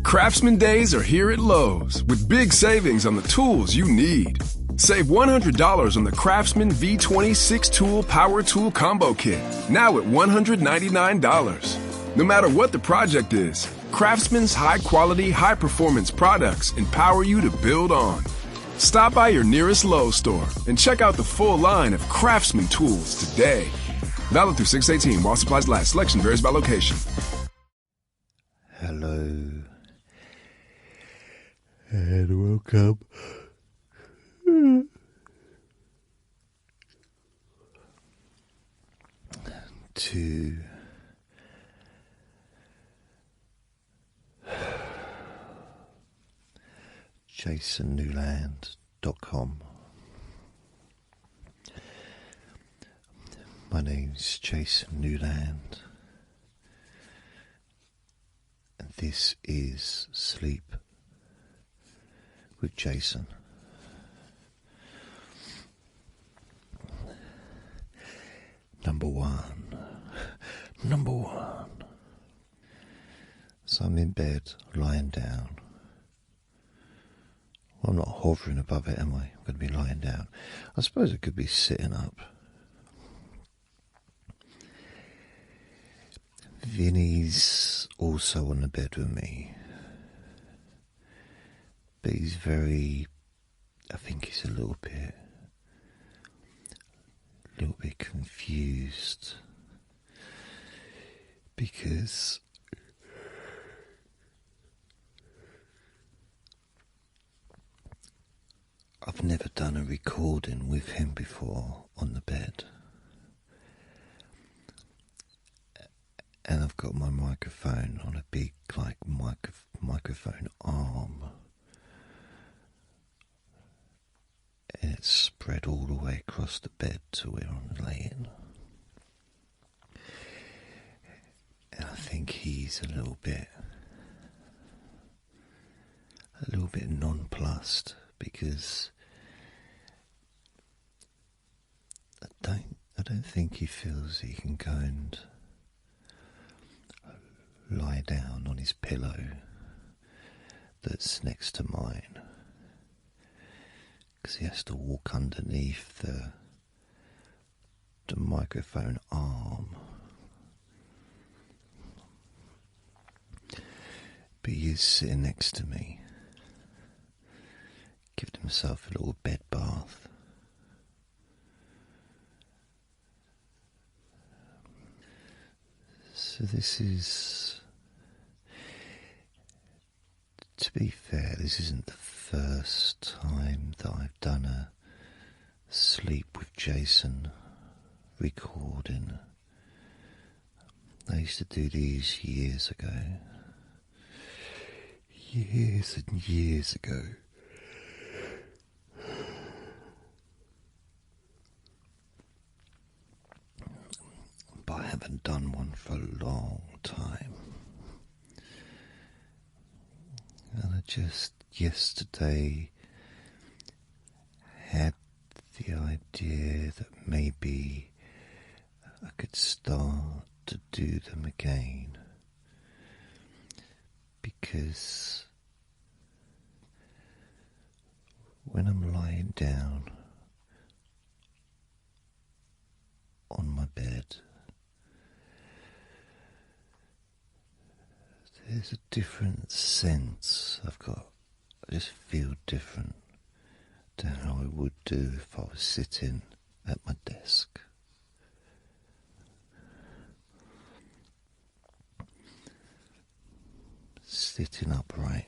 Craftsman Days are here at Lowe's with big savings on the tools you need. Save $100 on the Craftsman V20 6-Tool Power Tool Combo Kit, now at $199. No matter what the project is, Craftsman's high-quality, high-performance products empower you to build on. Stop by your nearest Lowe's store and check out the full line of Craftsman tools today. Valid through 6/18 while supplies last. Selection varies by location. Hello and welcome to jasonnewland.com. My name's Jason Newland, and this is Sleep with Jason. Number one. So I'm in bed, lying down. Well, I'm not hovering above it, am I? I'm going to be lying down. I suppose I could be sitting up. Vinny's also on the bed with me. But he's I think he's a little bit confused. Because I've never done a recording with him before on the bed. And I've got my microphone on a big, microphone arm. And it's spread all the way across the bed to where I'm laying. And I think he's a little bit nonplussed because I don't think he feels he can go and lie down on his pillow that's next to mine, because he has to walk underneath the microphone arm. But he is sitting next to me, giving himself a little bed bath. So this is, to be fair, this isn't the first time that I've done a Sleep with Jason recording. I used to do these years ago. Years and years ago. But I haven't done one for a long time. And I just yesterday had the idea that maybe I could start to do them again, because when I'm lying down on my bed, there's a different sense I've got. I just feel different to how I would do if I was sitting at my desk. Sitting upright.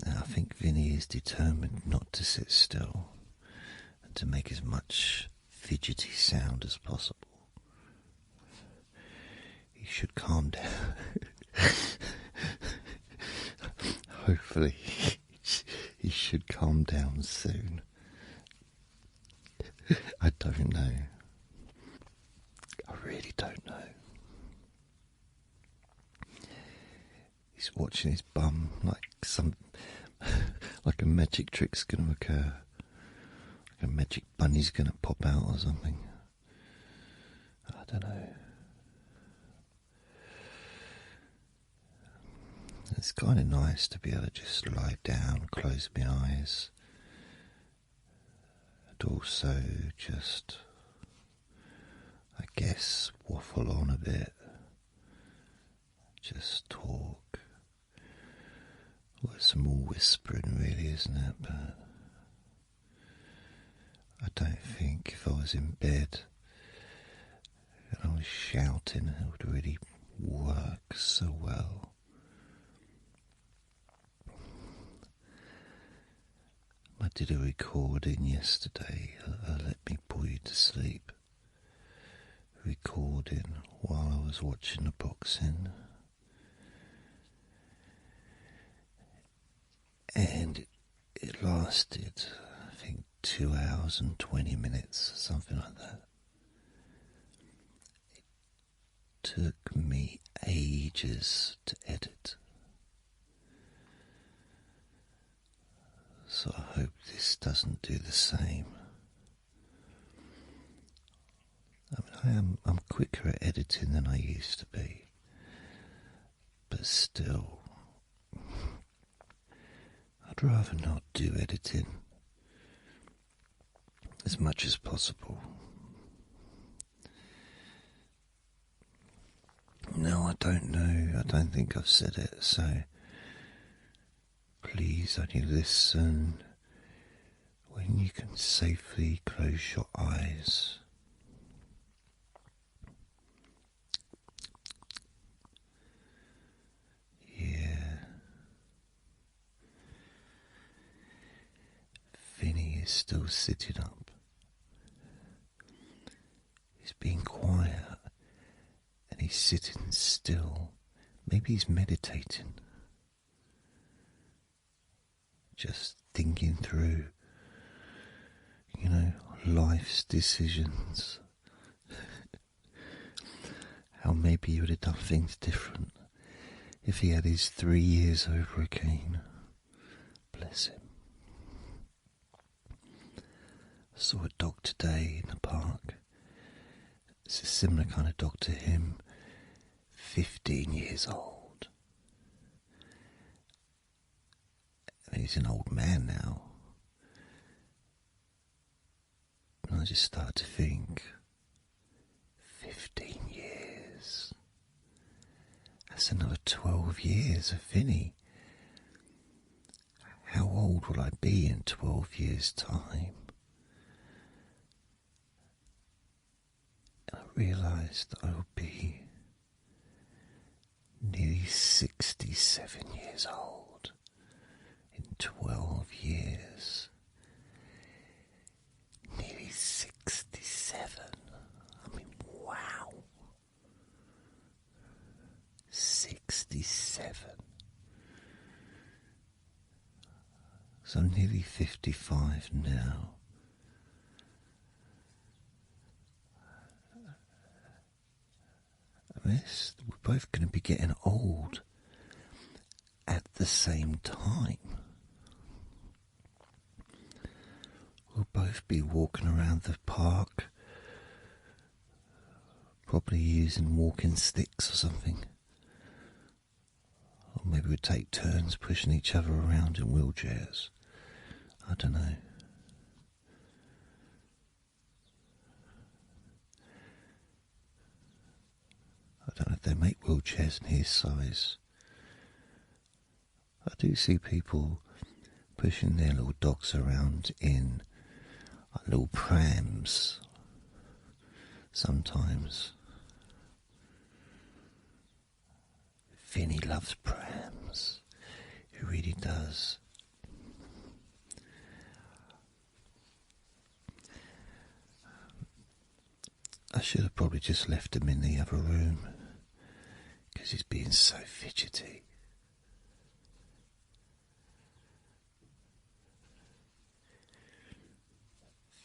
And I think Vinny is determined not to sit still and to make as much fidgety sound as possible. He should calm down. Hopefully, he should calm down soon. I don't know. I really don't know. He's watching his bum like like a magic trick's going to occur. Like a magic bunny's going to pop out or something. I don't know. It's kind of nice to be able to just lie down, close my eyes, and also just, I guess, waffle on a bit, just talk. Well, it's more whispering really, isn't it? But I don't think if I was in bed and I was shouting, it would really work so well. I did a recording yesterday, Let Me Bore You to Sleep recording while I was watching the boxing, and it lasted, I think, 2 hours and 20 minutes, something like that. It took me ages to edit. So I hope this doesn't do the same. I'm quicker at editing than I used to be, but still, I'd rather not do editing as much as possible. No, I don't know. I don't think I've said it, so please only listen when you can safely close your eyes. Yeah. Vinny is still sitting up. He's being quiet and he's sitting still. Maybe he's meditating. Just thinking through, life's decisions. How maybe he would have done things different if he had his 3 years over again. Bless him. I saw a dog today in the park. It's a similar kind of dog to him, 15 years old. And he's an old man now. And I just started to think, 15 years. That's another 12 years of Vinny. How old will I be in 12 years' time? And I realised I would be nearly 67 years old in 12 years. Nearly 67. I mean, wow. 67. So I'm nearly 55 now. We're both going to be getting old at the same time. We'll both be walking around the park, probably using walking sticks or something. Or maybe we'd take turns pushing each other around in wheelchairs. I don't know. I don't know if they make wheelchairs in his size. I do see people pushing their little dogs around in little prams sometimes. Vinny loves prams. He really does. I should have probably just left him in the other room because he's being so fidgety.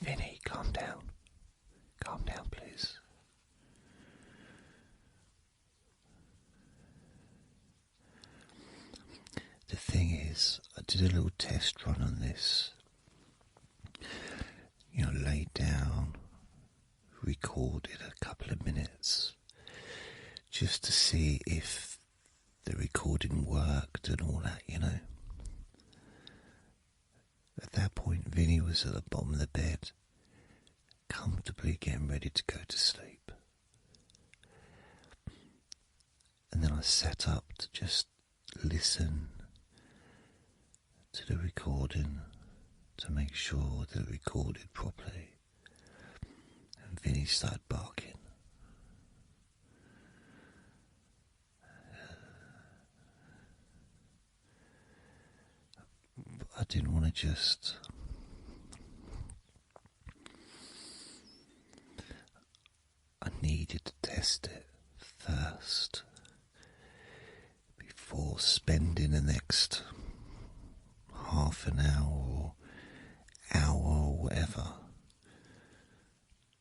Vinny, calm down. Calm down, please. The thing is, I did a little test run on this. Laid down, recorded a couple of minutes just to see if the recording worked and all that, At that point, Vinny was at the bottom of the bed, comfortably getting ready to go to sleep. And then I sat up to just listen to the recording to make sure that it recorded properly. And Vinny started barking. But I didn't want to just... I needed to test it first before spending the next half an hour or whatever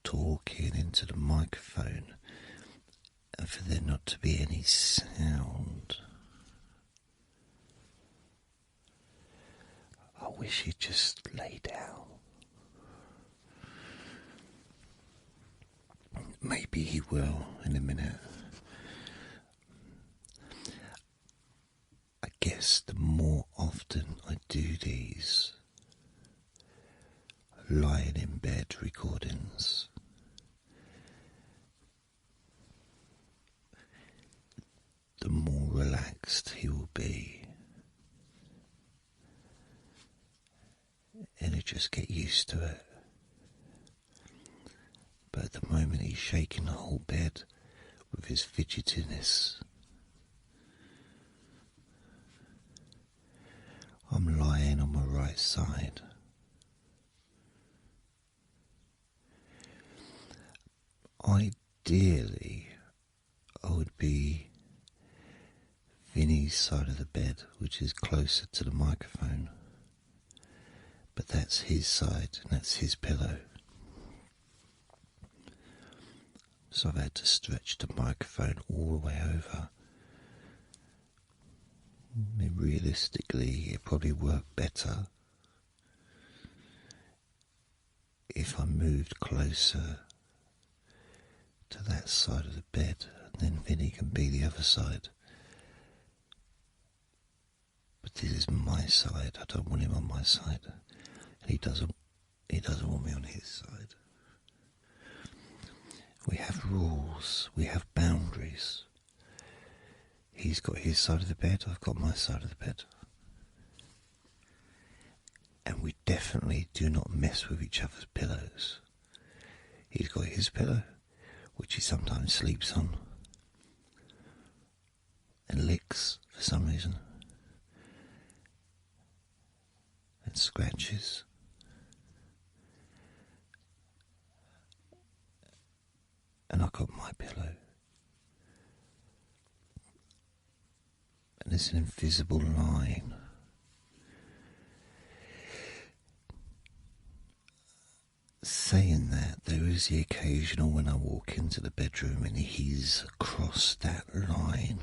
talking into the microphone and for there not to be any sound. I wish he'd just lay down. Maybe he will in a minute. I guess the more often I do these lying in bed recordings, the more relaxed he will be. And he'll just get used to it. But at the moment he's shaking the whole bed with his fidgetiness. I'm lying on my right side. Ideally, I would be Vinny's side of the bed, which is closer to the microphone. But that's his side and that's his pillow. So I've had to stretch the microphone all the way over. I mean, realistically, it probably worked better if I moved closer to that side of the bed, and then Vinny can be the other side. But this is my side. I don't want him on my side, and he doesn't want me on his side. We have rules, we have boundaries. He's got his side of the bed, I've got my side of the bed. And we definitely do not mess with each other's pillows. He's got his pillow, which he sometimes sleeps on and licks for some reason and scratches. And I got my pillow. And there's an invisible line. Saying that, there is the occasional when I walk into the bedroom and he's crossed that line.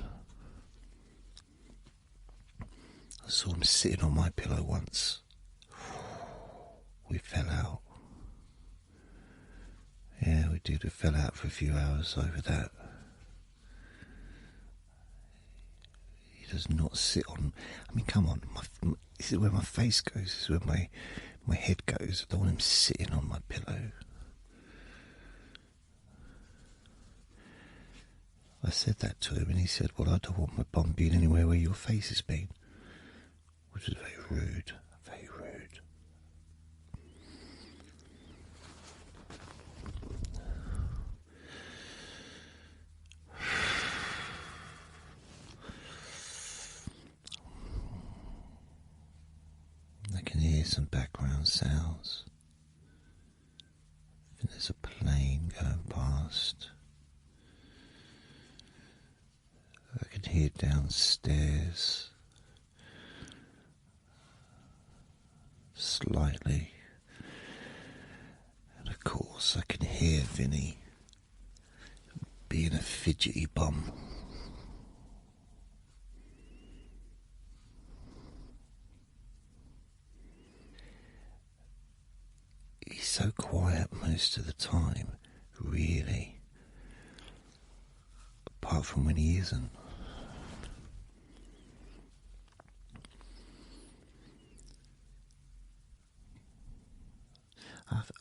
I saw him sitting on my pillow once. We fell out. Yeah, we did. We fell out for a few hours over that. He does not sit on... I mean, come on. This is where my face goes. This is where my head goes. I don't want him sitting on my pillow. I said that to him and he said, well, I don't want my bum being anywhere where your face has been. Which is very rude. Very rude. I can hear some background sounds. I think there's a plane going past. I can hear downstairs slightly. And of course I can hear Vinny being a fidgety bum. He's so quiet most of the time, really. Apart from when he isn't.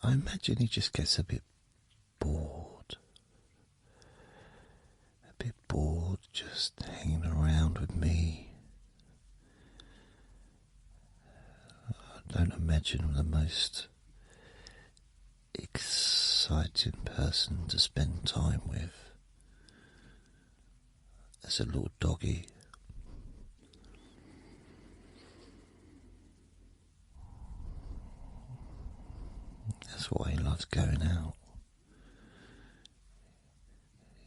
I imagine he just gets a bit bored. A bit bored just hanging around with me. I don't imagine I'm the most exciting person to spend time with as a little doggy. That's why he loves going out.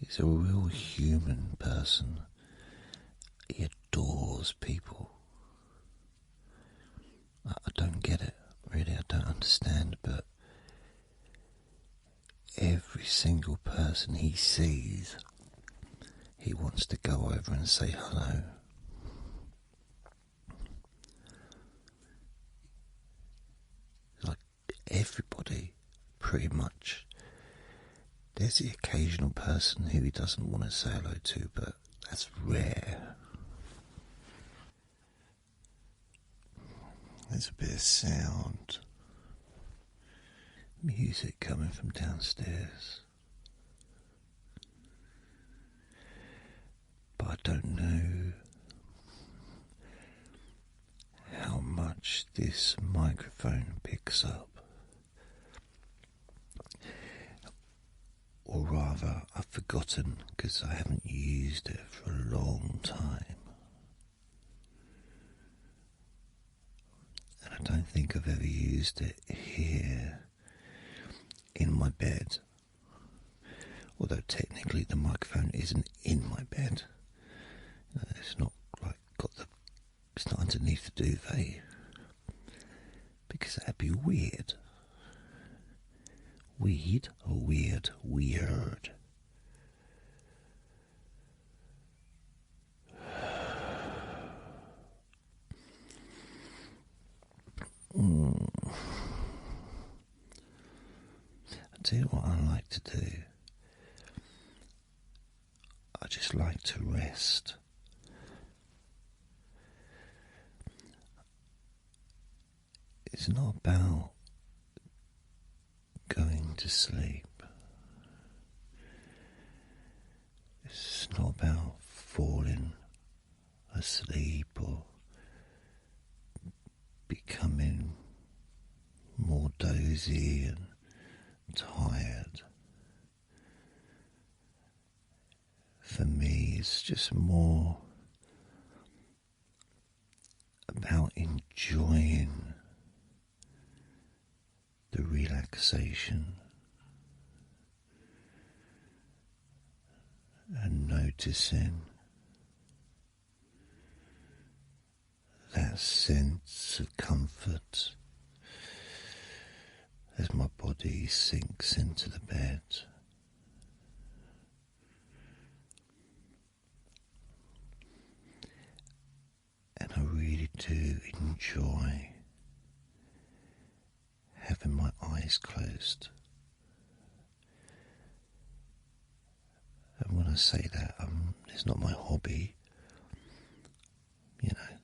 He's a real human person. He adores people. I don't get it, really, I don't understand, but every single person he sees, he wants to go over and say hello. Like everybody, pretty much. There's the occasional person who he doesn't want to say hello to, but that's rare. There's a bit of sound. Music coming from downstairs. But I don't know how much this microphone picks up. Or rather, I've forgotten because I haven't used it for a long time. And I don't think I've ever used it here in my bed. Although technically the microphone isn't in my bed. It's not like it's not underneath the duvet. Because that'd be weird. Weed or weird? Weird. I'll tell you what I like to do. I just like to rest. It's not about going to sleep. It's not about falling asleep or becoming more dozy and tired. For me, it's just more about enjoying the relaxation and noticing that sense of comfort as my body sinks into the bed. And I really do enjoy having my eyes closed. And when I say that, it's not my hobby. You know,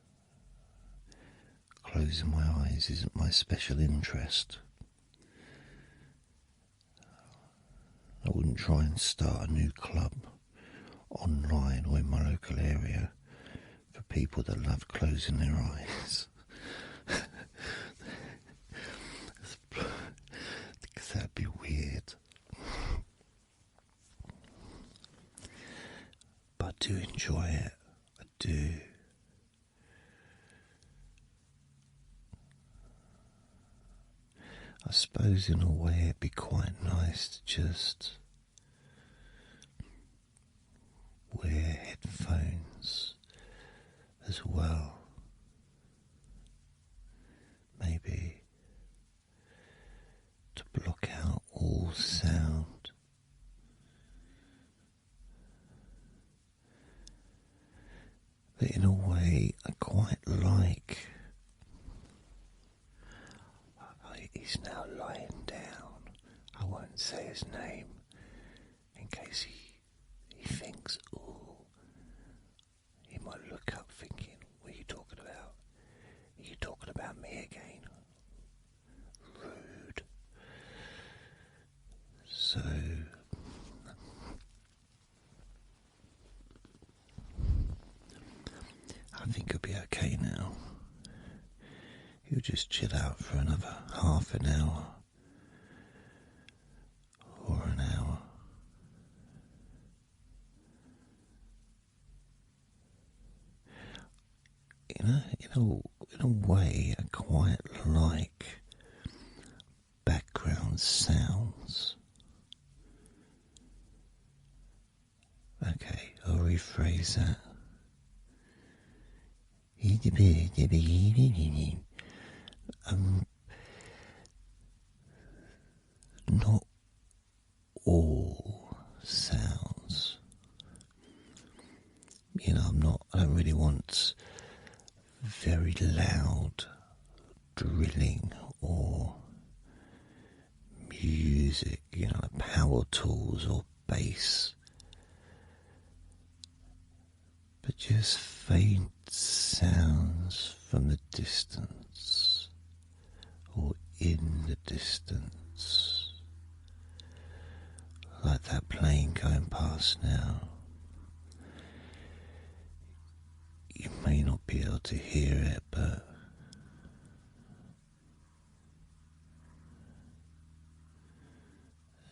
closing my eyes isn't my special interest. I wouldn't try and start a new club online or in my local area for people that love closing their eyes. Because that'd be weird. But I do enjoy it. I do. I suppose in a way it'd be quite nice to just wear headphones as well. Maybe to block out all sound. But in a way I quite like. He's now lying down. I won't say his name in case he thinks, ooh, he might look up thinking, what are you talking about? Are you talking about me again? Rude. I think he'll be okay now. He'll just chill out for another half an hour or an hour. In a way, I quite like background sounds. Okay, I'll rephrase that. Not all sounds. I don't really want very loud drilling or music, like power tools or bass. But just faint sounds from the distance or in the distance, like that plane going past now. You may not be able to hear it, but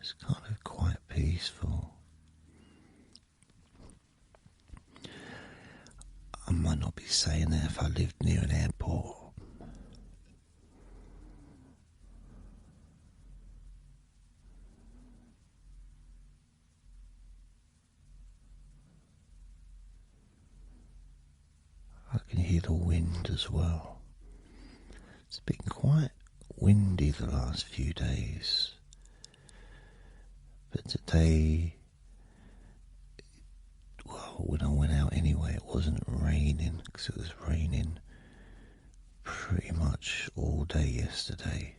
it's kind of quite peaceful. I might not be saying that if I lived near an airport. I can hear the wind as well. It's been quite windy the last few days. But today, well, when I went out anyway, it wasn't raining, because it was raining pretty much all day yesterday.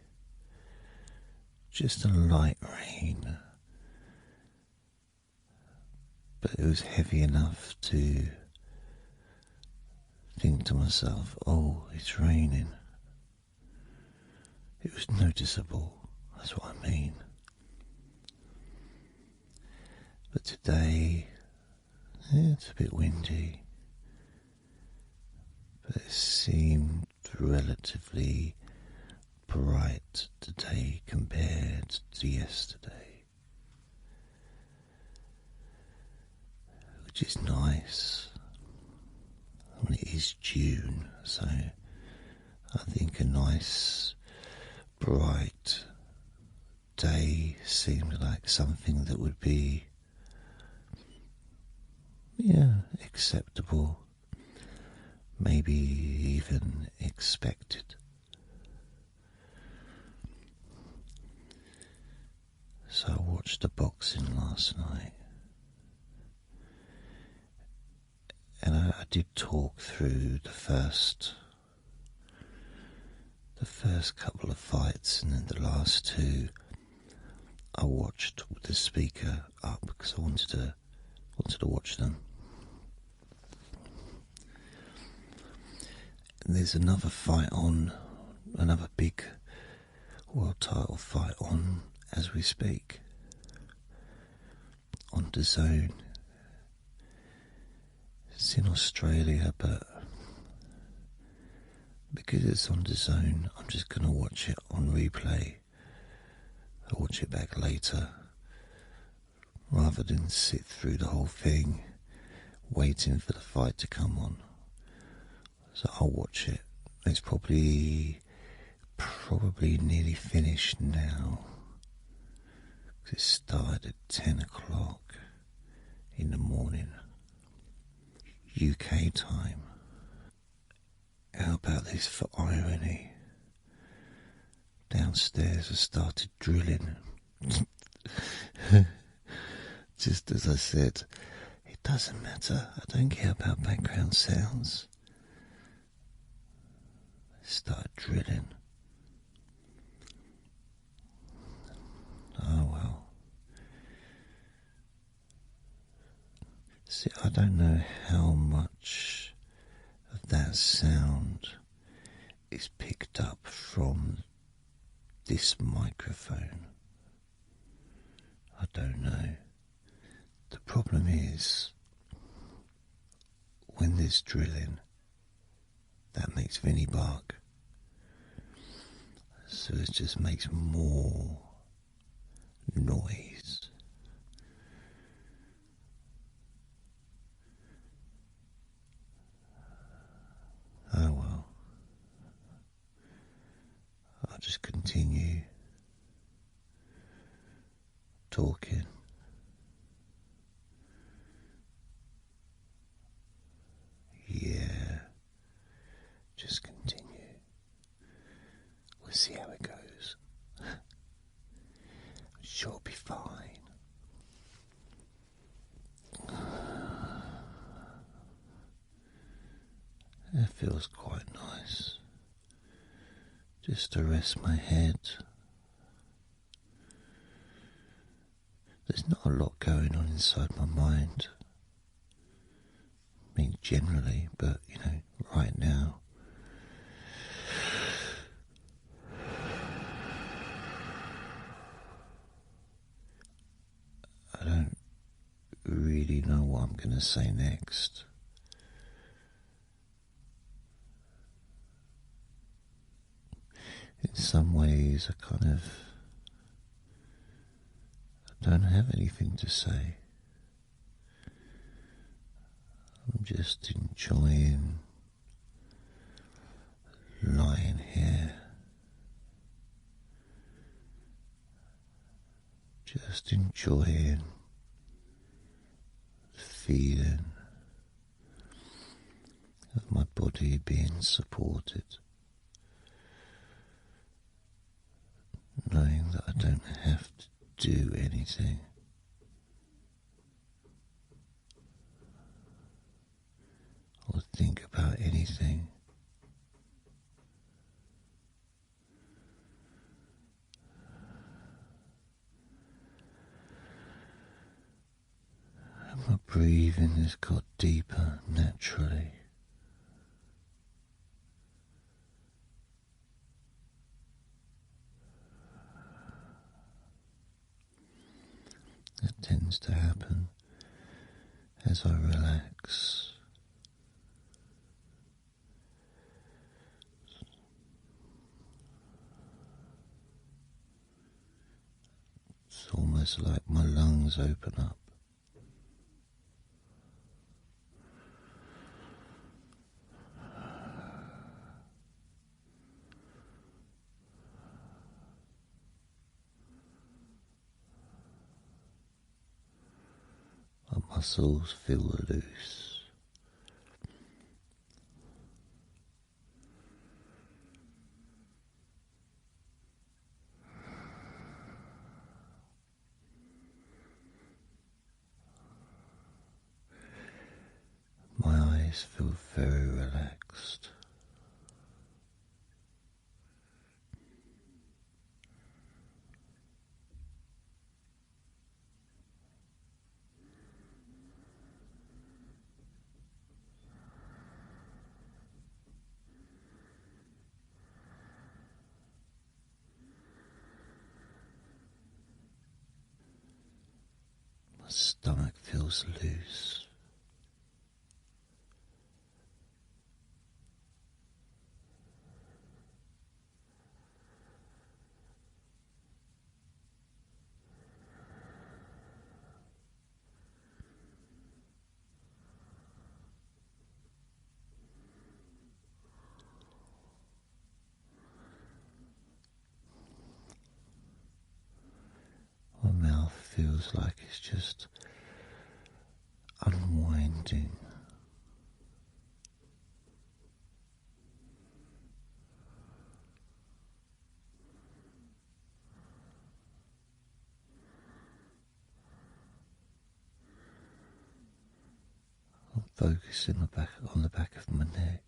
Just a light rain. But it was heavy enough to think to myself, oh, it's raining. It was noticeable, that's what I mean. But today, it's a bit windy, but it seemed relatively bright today compared to yesterday, which is nice. I mean, it is June, so I think a nice bright day seemed like something that would be acceptable, maybe even expected. So I watched the boxing last night, and I did talk through the first couple of fights, and then the last two I watched with the speaker up because I wanted to watch them. And there's another fight on, another big world title fight on as we speak, on DAZN. It's in Australia, but because it's on DAZN, I'm just going to watch it on replay. I'll watch it back later, rather than sit through the whole thing waiting for the fight to come on. So I'll watch it. It's probably nearly finished now, because it started at 10 o'clock in the morning, UK time. How about this for irony? Downstairs I started drilling. Just as I said, it doesn't matter, I don't care about background sounds. I started drilling. Oh well. See, I don't know how much of that sound is picked up from this microphone. I don't know. The problem is, when there's drilling, That makes Vinny bark. So it just makes more noise. Oh well, I'll just continue talking. Yeah, just continue. We'll see how it goes. I'm sure it'll be fine. It feels quite nice just to rest my head. There's not a lot going on inside my mind. I mean, generally, but right now, I don't really know what I'm going to say next. In some ways, I don't have anything to say. I'm just enjoying lying here, just enjoying the feeling of my body being supported, knowing that I don't have to do anything. Or think about anything. And my breathing has got deeper naturally. That tends to happen as I relax. It's almost like my lungs open up. My muscles feel loose. My eyes feel very relaxed. My stomach feels loose. My mouth feels like it's just unwinding. I'm focusing on the back of my neck.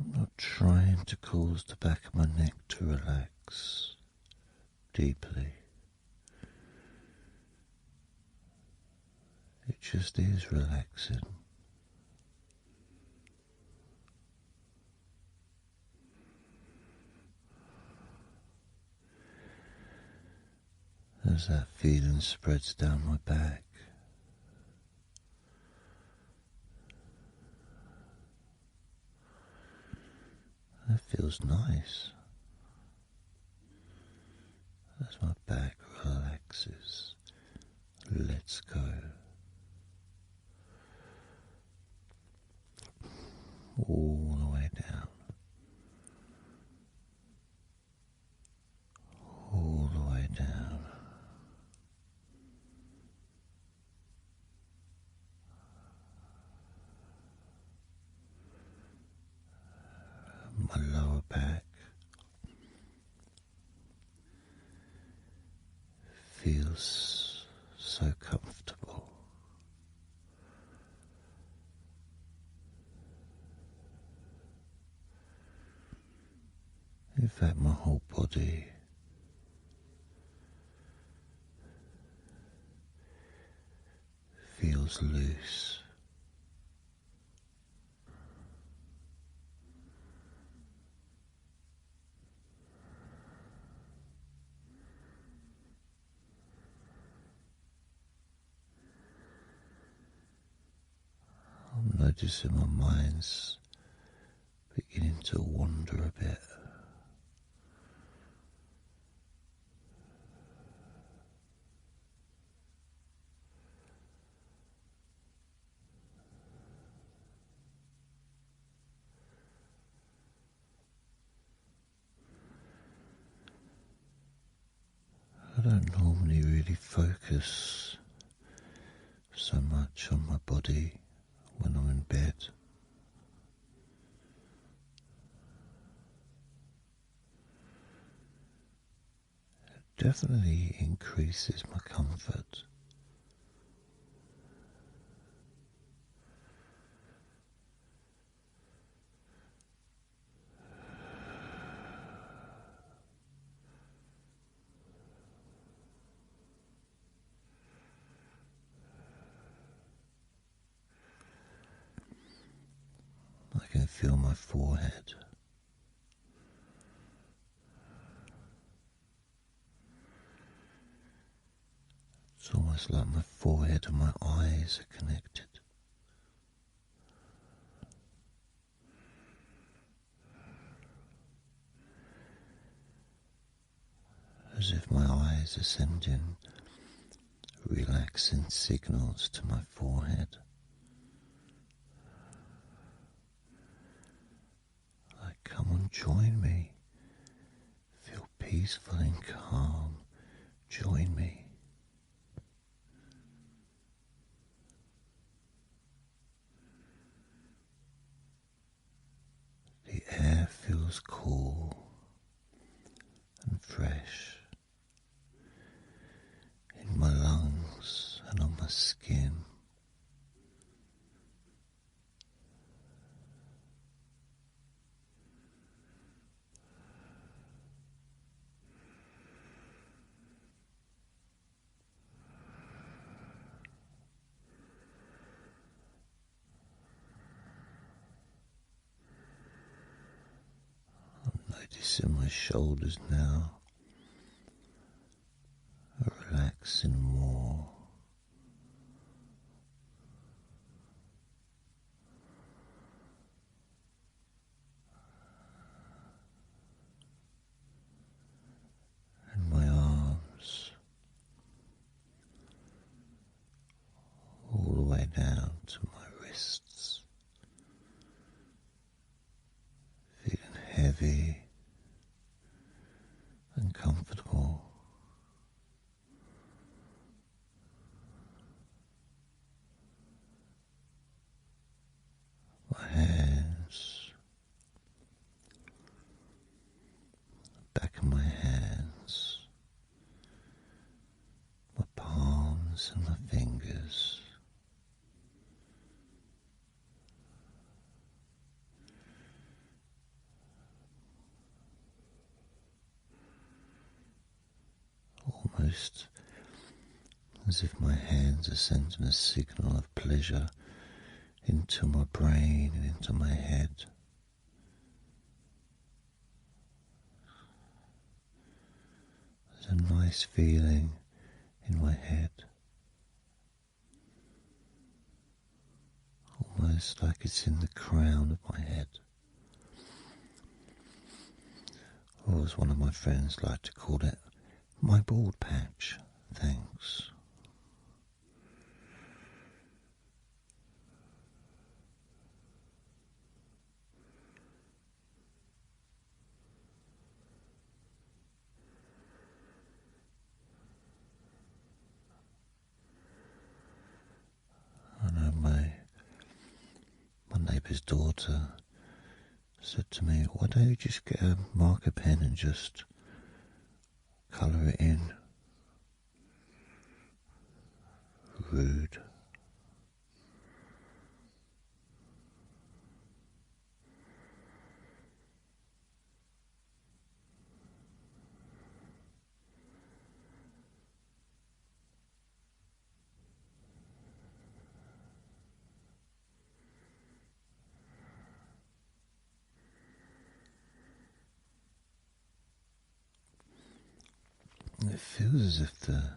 I'm not trying to cause the back of my neck to relax deeply. It just is relaxing. as that feeling spreads down my back. It feels nice as my back relaxes, lets go. All the way down, all the way down. My lower back feels so comfortable. In fact, my whole body feels loose. I'm noticing my mind's beginning to wander a bit. I don't normally really focus so much on my body when I'm in bed. It definitely increases my comfort. I can feel my forehead. It's almost like my forehead and my eyes are connected. As if my eyes are sending relaxing signals to my forehead. Like, come on, join me. Feel peaceful and calm. Join me. The air feels cool and fresh in my lungs and on my skin. Noticing my shoulders now are relaxing more. And my arms all the way down to my wrists, feeling heavy and comfortable. My hands, back of my hands, my palms and my fingers. Almost as if my hands are sending a signal of pleasure into my brain and into my head. There's a nice feeling in my head, almost like it's in the crown of my head, or as one of my friends like to call it, my bald patch. Thanks. I know my neighbour's daughter said to me, why don't you just get a marker pen and just colour it in? Rude. It feels as if the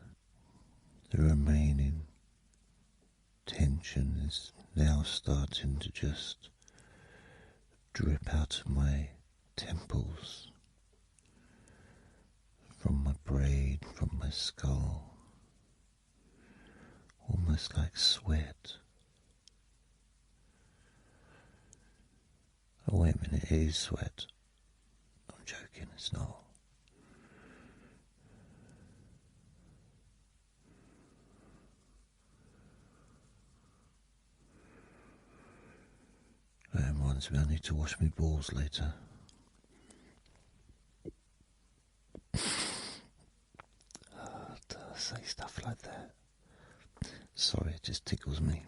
remaining tension is now starting to just drip out of my temples, from my brain, from my skull, almost like sweat. Oh, wait a minute, it is sweat. I'm joking, it's not. That reminds me, I need to wash my balls later. To say stuff like that. Sorry, it just tickles me.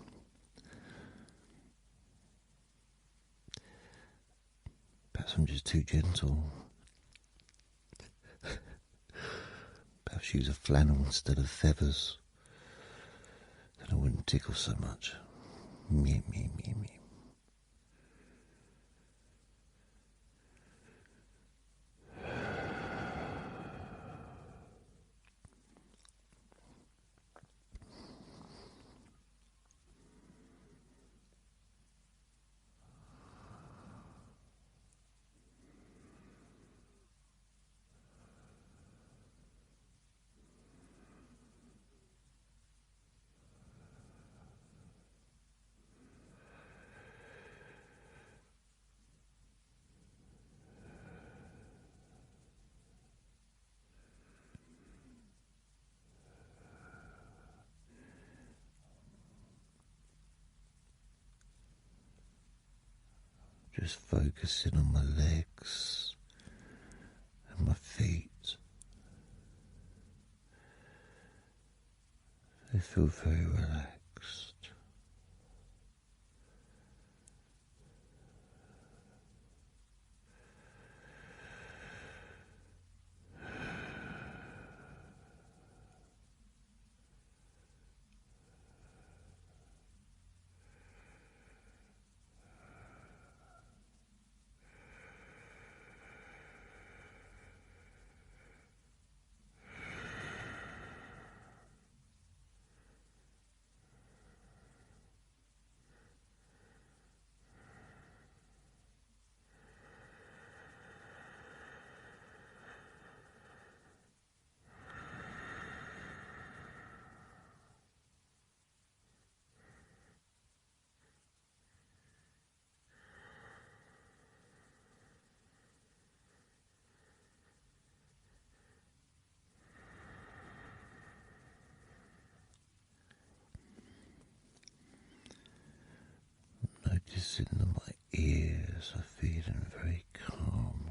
Perhaps I'm just too gentle. Perhaps use a flannel instead of feathers. Then I wouldn't tickle so much. Me, me, me, me. Just focusing on my legs and my feet. They feel very relaxed. Noticing that my ears are feeling very calm.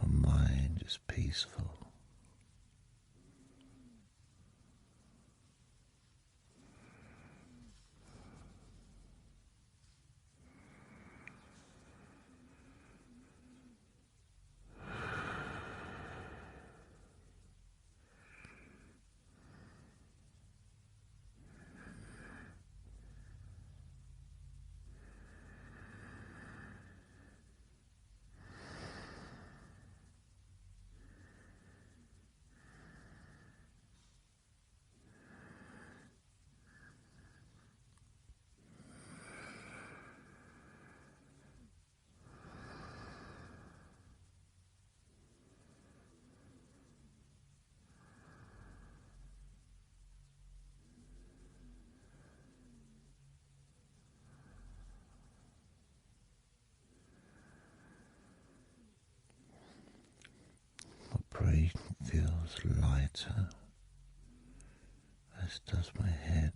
My mind is peaceful. better, as does my head.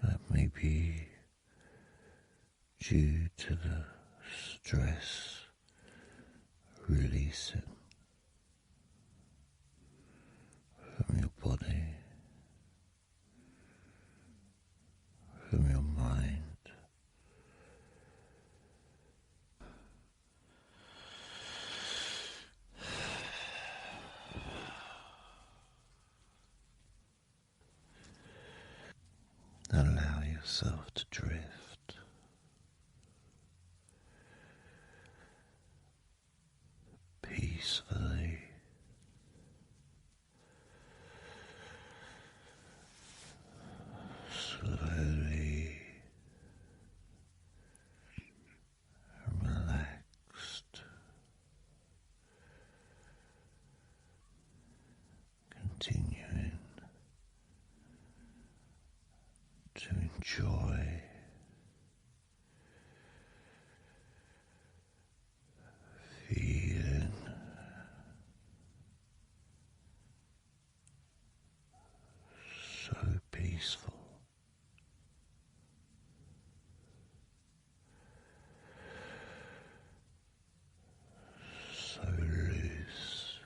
That may be due to the stress releasing from your body, from your mind. Allow yourself to drift peacefully, slowly, relaxed, continuing to enjoy feeling so peaceful, so loose,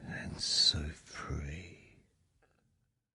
and so